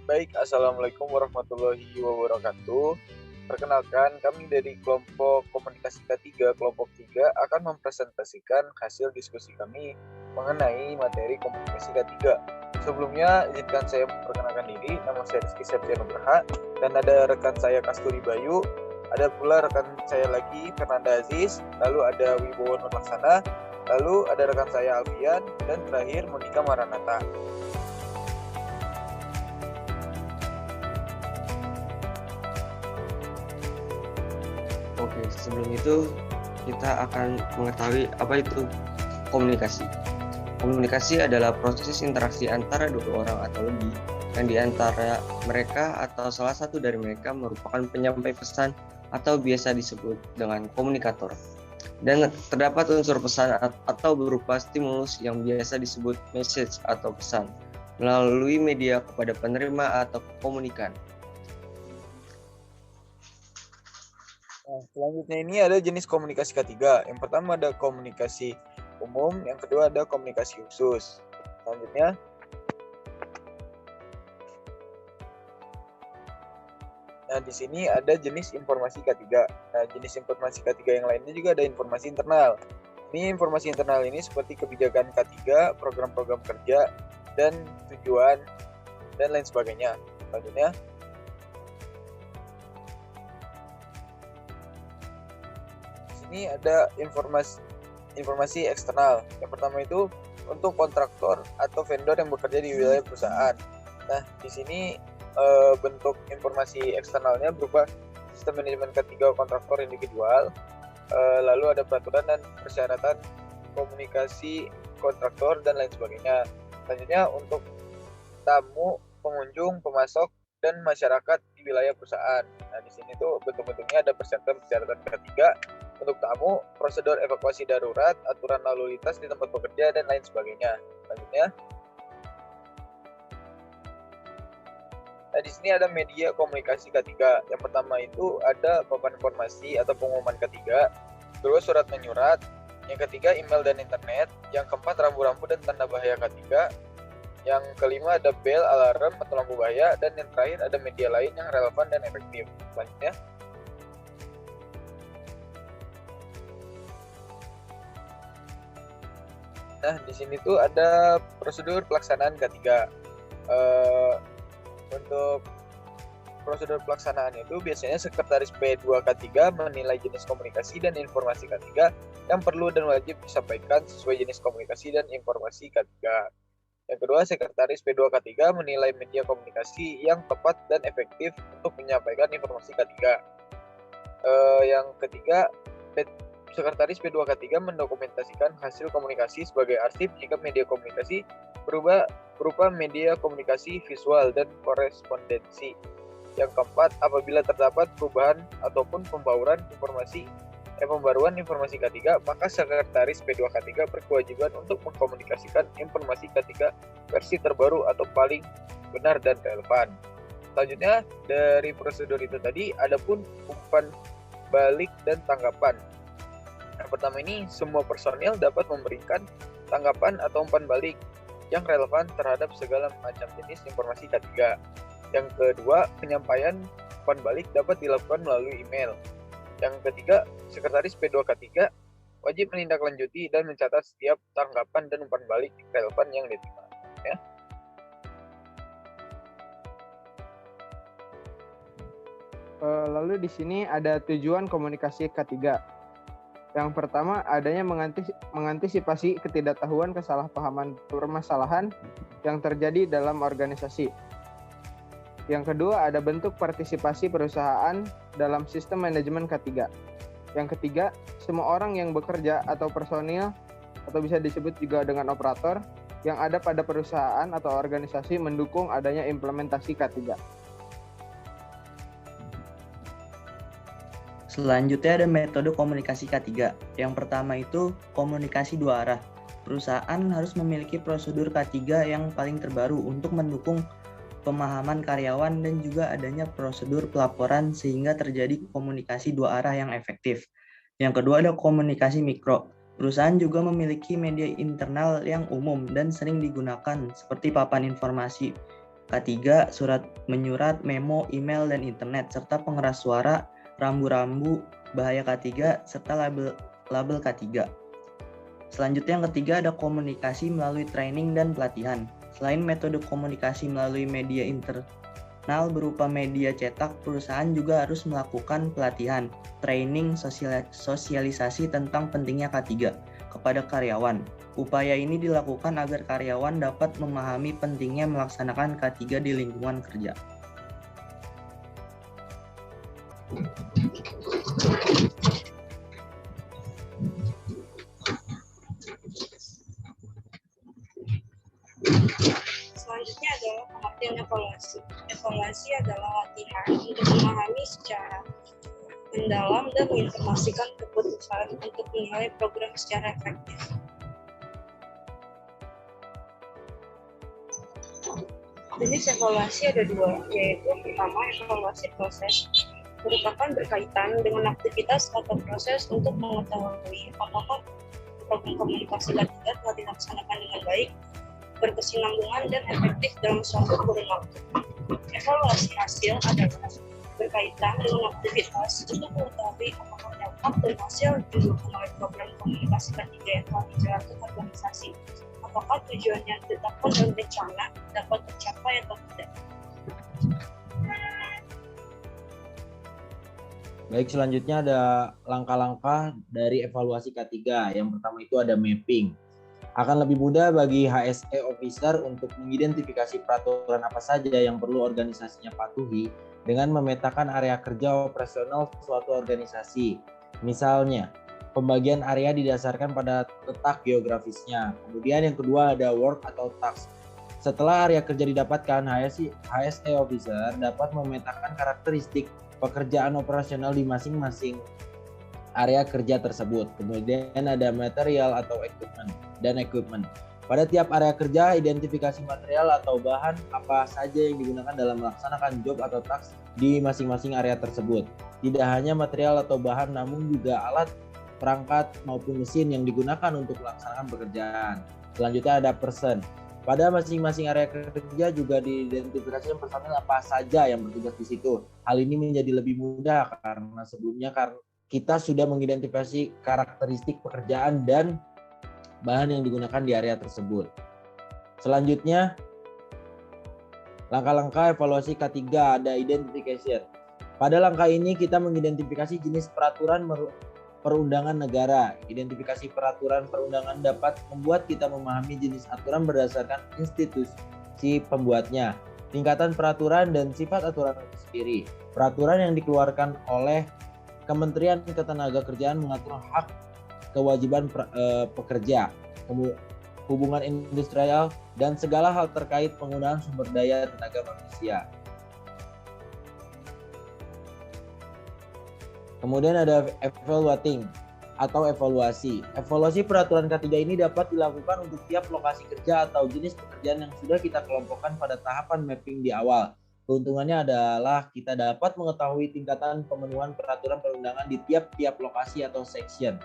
Baik, Assalamualaikum warahmatullahi wabarakatuh. Perkenalkan, kami dari kelompok komunikasi K3, kelompok 3 akan mempresentasikan hasil diskusi kami mengenai materi komunikasi K3. Sebelumnya, izinkan saya memperkenalkan diri. Nama saya Rizky Septiano Berha, dan ada rekan saya Kasturi Bayu, ada pula rekan saya lagi Fernanda Aziz, lalu ada Wibowo Nurlaksana, lalu ada rekan saya Alfian, dan terakhir Monika Maranata. Oke, sebelum itu kita akan mengetahui apa itu komunikasi. Komunikasi adalah proses interaksi antara dua orang atau lebih yang diantara mereka atau salah satu dari mereka merupakan penyampai pesan atau biasa disebut dengan komunikator. Dan terdapat unsur pesan atau berupa stimulus yang biasa disebut message atau pesan melalui media kepada penerima atau komunikan. Nah, selanjutnya ini ada jenis komunikasi K3. Yang pertama ada komunikasi umum, yang kedua ada komunikasi khusus. Selanjutnya, nah di sini ada jenis informasi K3. Nah, jenis informasi K3 yang lainnya juga ada informasi internal. Ini informasi internal ini seperti kebijakan K3, program-program kerja, dan tujuan, dan lain sebagainya. Selanjutnya, ini ada informasi eksternal. Yang pertama itu untuk kontraktor atau vendor yang bekerja di wilayah perusahaan. Nah, di sini bentuk informasi eksternalnya berupa sistem manajemen K3 kontraktor individual, lalu ada peraturan dan persyaratan komunikasi kontraktor dan lain sebagainya. Selanjutnya untuk tamu, pengunjung, pemasok, dan masyarakat di wilayah perusahaan. Nah, di sini tuh bentuk-bentuknya ada persyaratan K3 untuk tamu, prosedur evakuasi darurat, aturan lalu lintas di tempat bekerja, dan lain sebagainya. Selanjutnya, nah di sini ada media komunikasi K3. Yang pertama itu ada papan informasi atau pengumuman K3, kedua surat menyurat, yang ketiga email dan internet, yang keempat rambu-rambu dan tanda bahaya K3, yang kelima ada bel, alarm, atau lampu bahaya, dan yang terakhir ada media lain yang relevan dan efektif. Selanjutnya, nah di sini tuh ada prosedur pelaksanaan K3. Untuk prosedur pelaksanaan itu biasanya sekretaris P2K3 menilai jenis komunikasi dan informasi K3 yang perlu dan wajib disampaikan sesuai jenis komunikasi dan informasi K3. Yang kedua, sekretaris P2K3 menilai media komunikasi yang tepat dan efektif untuk menyampaikan informasi K3. Yang ketiga, sekretaris P2K3 mendokumentasikan hasil komunikasi sebagai arsip jika media komunikasi berupa media komunikasi visual dan korespondensi. Yang keempat, apabila terdapat perubahan ataupun pembaruan informasi K3, maka sekretaris P2K3 berkewajiban untuk mengkomunikasikan informasi K3 versi terbaru atau paling benar dan relevan. Selanjutnya, dari prosedur itu tadi, ada pun umpan balik dan tanggapan. Yang pertama ini, semua personil dapat memberikan tanggapan atau umpan balik yang relevan terhadap segala macam jenis informasi K3. Yang kedua, penyampaian umpan balik dapat dilakukan melalui email. Yang ketiga, sekretaris P2K3 wajib menindaklanjuti dan mencatat setiap tanggapan dan umpan balik relevan yang diterima. Ya. Lalu di sini ada tujuan komunikasi K3. Yang pertama, adanya mengantisipasi ketidaktahuan, kesalahpahaman, permasalahan yang terjadi dalam organisasi. Yang kedua, ada bentuk partisipasi perusahaan dalam sistem manajemen K3. Yang ketiga, semua orang yang bekerja atau personil, atau bisa disebut juga dengan operator, yang ada pada perusahaan atau organisasi mendukung adanya implementasi K3. Selanjutnya ada metode komunikasi K3. Yang pertama itu komunikasi dua arah. Perusahaan harus memiliki prosedur K3 yang paling terbaru untuk mendukung pemahaman karyawan dan juga adanya prosedur pelaporan sehingga terjadi komunikasi dua arah yang efektif. Yang kedua ada komunikasi mikro. Perusahaan juga memiliki media internal yang umum dan sering digunakan seperti papan informasi, K3, surat menyurat, memo, email, dan internet, serta pengeras suara, rambu-rambu, bahaya K3, serta label K3. Selanjutnya yang ketiga ada komunikasi melalui training dan pelatihan. Selain metode komunikasi melalui media internal berupa media cetak, perusahaan juga harus melakukan pelatihan, training, sosialisasi tentang pentingnya K3 kepada karyawan. Upaya ini dilakukan agar karyawan dapat memahami pentingnya melaksanakan K3 di lingkungan kerja. Selanjutnya adalah pengertian evaluasi. Evaluasi adalah latihan untuk memahami secara mendalam dan menginformasikan keputusan untuk menilai program secara efektif. Jenis evaluasi ada dua, yaitu pertama evaluasi proses, merupakan berkaitan dengan aktivitas atau proses untuk mengetahui apakah program komunikasi K3 telah dilaksanakan dengan baik, berkesinambungan dan efektif dalam suatu kurun waktu. Evaluasi hasil adalah berkaitan dengan aktivitas untuk mengetahui apakah dampak dan hasil didukung oleh program komunikasi K3 yang telah dijalankan organisasi. Apakah tujuan yang ditetapkan dalam rencana dapat tercapai atau tidak. Baik, selanjutnya ada langkah-langkah dari evaluasi K3. Yang pertama itu ada mapping. Akan lebih mudah bagi HSE Officer untuk mengidentifikasi peraturan apa saja yang perlu organisasinya patuhi dengan memetakan area kerja operasional suatu organisasi. Misalnya, pembagian area didasarkan pada letak geografisnya. Kemudian yang kedua ada work atau task. Setelah area kerja didapatkan, HSE Officer dapat memetakan karakteristik pekerjaan operasional di masing-masing area kerja tersebut. Kemudian ada material atau equipment. Pada tiap area kerja, identifikasi material atau bahan apa saja yang digunakan dalam melaksanakan job atau task di masing-masing area tersebut. Tidak hanya material atau bahan, namun juga alat, perangkat maupun mesin yang digunakan untuk melaksanakan pekerjaan. Selanjutnya ada person. Pada masing-masing area kerja juga diidentifikasikan personil apa saja yang bertugas di situ. Hal ini menjadi lebih mudah karena sebelumnya kita sudah mengidentifikasi karakteristik pekerjaan dan bahan yang digunakan di area tersebut. Selanjutnya, langkah-langkah evaluasi K3 ada identification. Pada langkah ini kita mengidentifikasi jenis peraturan perundangan negara. Identifikasi peraturan perundangan dapat membuat kita memahami jenis aturan berdasarkan institusi pembuatnya, tingkatan peraturan dan sifat aturan itu sendiri. Peraturan yang dikeluarkan oleh Kementerian Ketenagakerjaan mengatur hak, kewajiban pekerja, hubungan industrial, dan segala hal terkait penggunaan sumber daya tenaga manusia. Kemudian ada evaluating atau evaluasi. Evaluasi peraturan K3 ini dapat dilakukan untuk tiap lokasi kerja atau jenis pekerjaan yang sudah kita kelompokkan pada tahapan mapping di awal. Keuntungannya adalah kita dapat mengetahui tingkatan pemenuhan peraturan perundangan di tiap-tiap lokasi atau section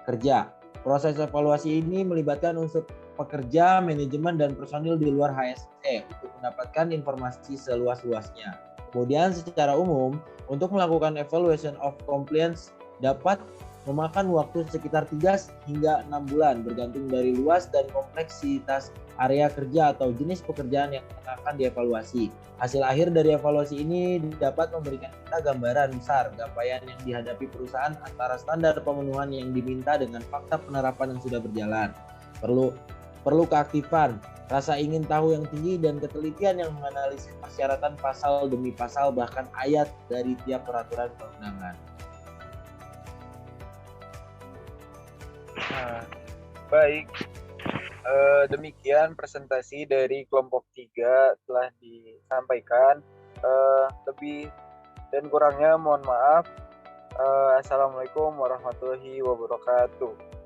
kerja. Proses evaluasi ini melibatkan unsur pekerja, manajemen, dan personil di luar HSE untuk mendapatkan informasi seluas-luasnya. Kemudian secara umum, untuk melakukan evaluation of compliance dapat memakan waktu sekitar 3 hingga 6 bulan bergantung dari luas dan kompleksitas area kerja atau jenis pekerjaan yang akan dievaluasi. Hasil akhir dari evaluasi ini dapat memberikan kita gambaran besar capaian yang dihadapi perusahaan antara standar pemenuhan yang diminta dengan fakta penerapan yang sudah berjalan. Perlu keaktifan, rasa ingin tahu yang tinggi, dan ketelitian yang menganalisis persyaratan pasal demi pasal bahkan ayat dari tiap peraturan perundangan. Baik, demikian presentasi dari kelompok 3 telah disampaikan. Lebih dan kurangnya mohon maaf. Assalamualaikum warahmatullahi wabarakatuh.